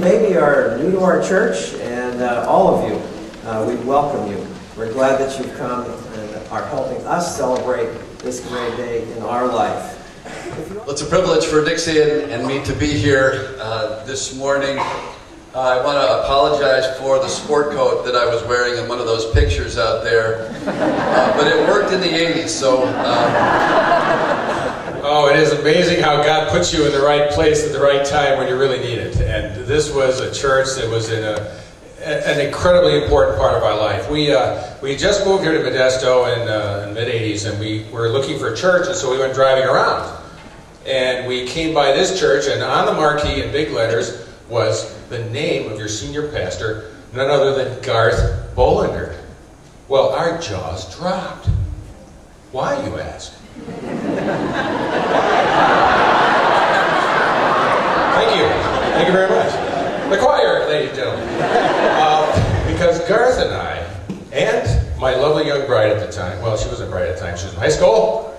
maybe are new to our church, and all of you, we welcome you. We're glad that you've come and are helping us celebrate this great day in our life. Well, it's a privilege for Dixie and me to be here this morning. I want to apologize for the sport coat that I was wearing in one of those pictures out there, but it worked in the 80s, so... Oh, it is amazing how God puts you in the right place at the right time when you really need it. And this was a church that was in an incredibly important part of our life. We just moved here to Modesto in the mid-'80s, and we were looking for a church, and so we went driving around. And we came by this church, and on the marquee in big letters was the name of your senior pastor, none other than Garth Bolinder. Well, our jaws dropped. Why, you ask? Thank you. Thank you very much. The choir, ladies and gentlemen. Because Garth and I, and my lovely young bride at the time, well, she wasn't a bride at the time, she was in high school.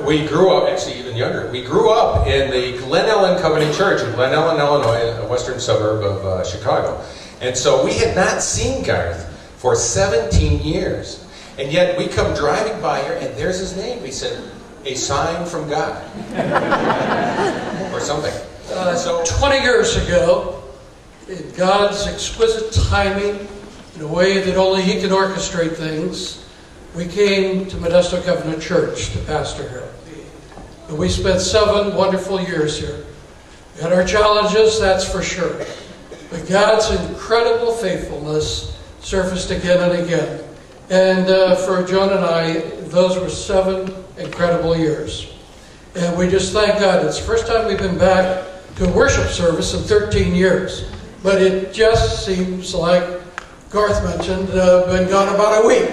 We grew up, actually even younger, we grew up in the Glen Ellen Covenant Church in Glen Ellen, Illinois, a western suburb of Chicago. And so we had not seen Garth for 17 years. And yet we come driving by here, and there's his name. We said, a sign from God. Or something. So 20 years ago, in God's exquisite timing, in a way that only He can orchestrate things, we came to Modesto Covenant Church to pastor here. And we spent 7 wonderful years here. We had our challenges, that's for sure. But God's incredible faithfulness surfaced again and again. And for Joan and I, those were 7 incredible years. And we just thank God. It's the first time we've been back to a worship service in 13 years. But it just seems like Garth mentioned, been gone about a week.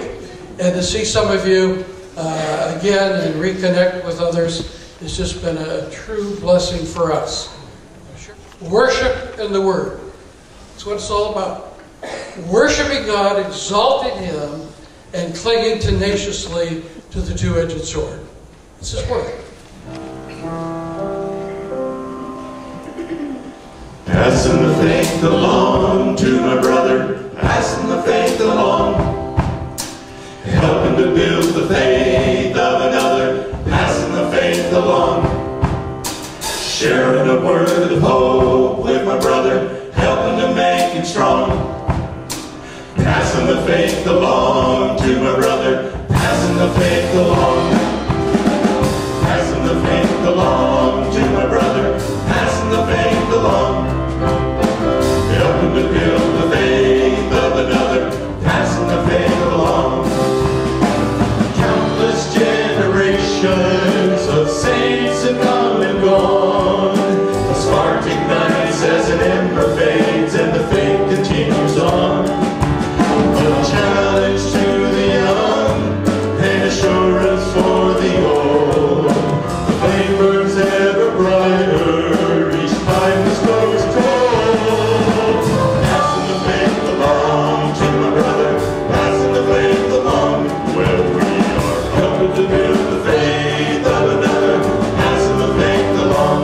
And to see some of you again and reconnect with others has just been a true blessing for us. Worship and the Word. That's what it's all about. Worshiping God, exalting Him, and clinging tenaciously to the two-edged sword. It's His Word. Passing the faith along to my brother, passing the faith along, helping to build the faith of another, passing the faith along, sharing a word of hope with my brother, helping to make him strong. Passing the faith along to my brother, passing the faith along. Passing the faith along to my brother, passing the faith along. Helping to build the faith of another, passing the faith along. Countless generations of saints have come and gone. The spark ignites as an ember fades and the faith continues on. Challenge to the young and assurance for the old. The flame burns ever brighter each time the story's told. Passing the faith along to my brother, passing the faith along. Well, we are helping to build the faith of another, passing the faith along.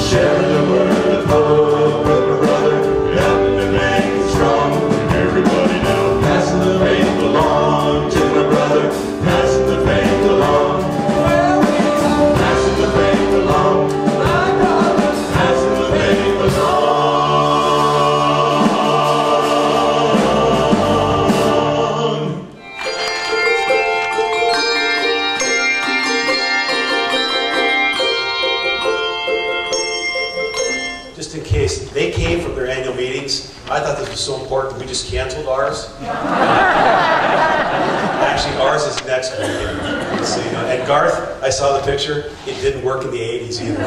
Sharing the word of hope with my brother, helping to make it strong. Everybody now, passing the faith along to my brother, passing the faith along. Passing the faith along, my brother, passing the faith along. Just in case, they came from their annual meetings. I thought this was so important, we just canceled ours. Actually, ours is next weekend. So, and Garth, I saw the picture. It didn't work in the 80s either.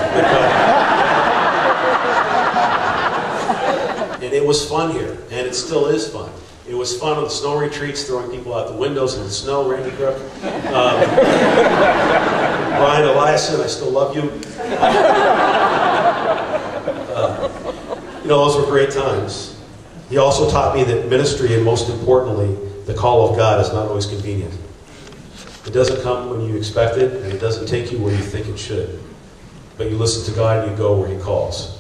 And it was fun here, and it still is fun. It was fun on the snow retreats, throwing people out the windows in the snow, Randy Crook. Brian Eliason, I still love you. You know, those were great times. He also taught me that ministry, and most importantly, the call of God, is not always convenient. It doesn't come when you expect it, and it doesn't take you where you think it should. But you listen to God and you go where He calls.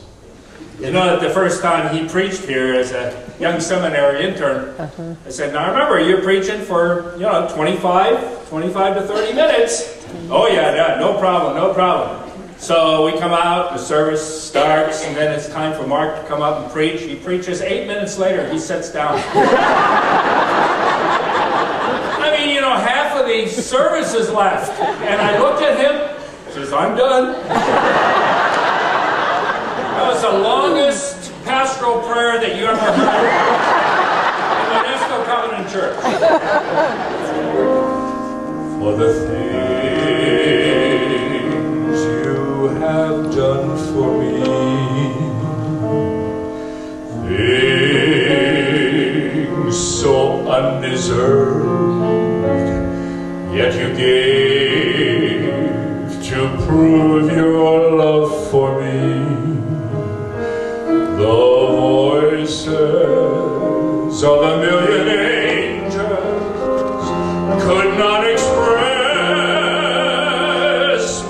You know, the first time he preached here as a young seminary intern, I said, now remember, you're preaching for, 25 to 30 minutes. Oh yeah, no problem, no problem. So we come out, the service starts, and then it's time for Mark to come up and preach. He preaches 8 minutes later, he sits down. I mean, half of the service is left. And I looked at him, says, I'm done. That was the longest pastoral prayer that you ever heard in Modesto Covenant Church. For the things you have done for me, things so undeserved, yet you gave to prove your love for me. The voices of a million angels could not express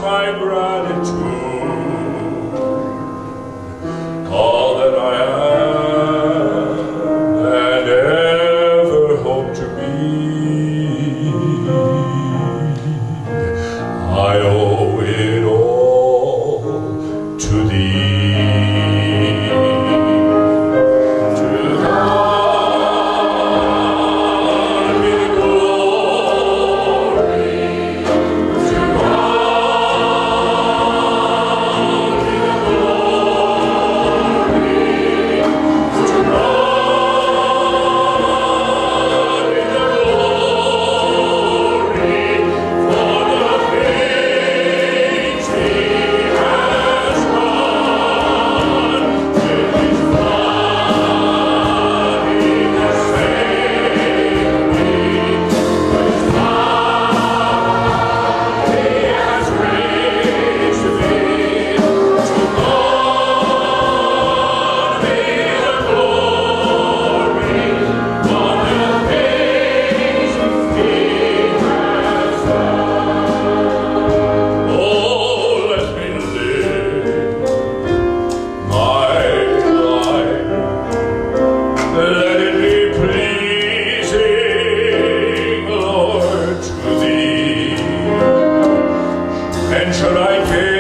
my gratitude. All that I am and ever hope to be, I owe it all to thee. And should I care